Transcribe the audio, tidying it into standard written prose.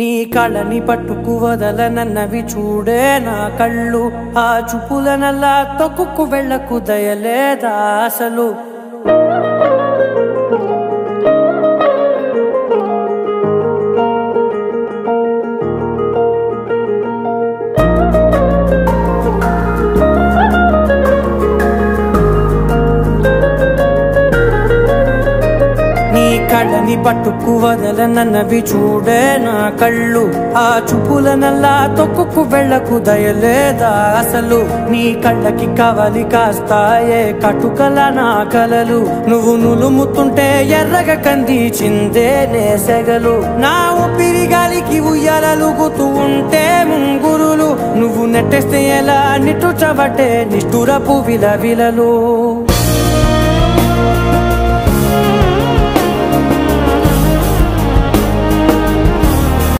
నీ కళ్ళని పట్టుకు వదలనన్నవి చూడే నా కళ్ళు ఆ చూపులనల్లా తొక్కుకు వెళ్ళకు దయలేదా అసలు కళ్ళని పట్టుకు వదలనన్నవి చూడే నా కళ్ళు ఆ చూపులనల్లా తొక్కుకు వెళ్ళకు దయలేదా అసలు నీ కళ్ళకి కవలి కాస్తాయే కటుకల నా కలలు నువ్వు నులుముతుంటే ఎర్రగ కందిచిందే నేసెగలు నా ఊపిరి గాలికి ఉయ్యాలలుగుతూ ఉంటే ముంగురులు నువ్వు నెట్టేస్తే ఎలా నిట్టుచబట్టే నిష్ఠురపు విలవిలలు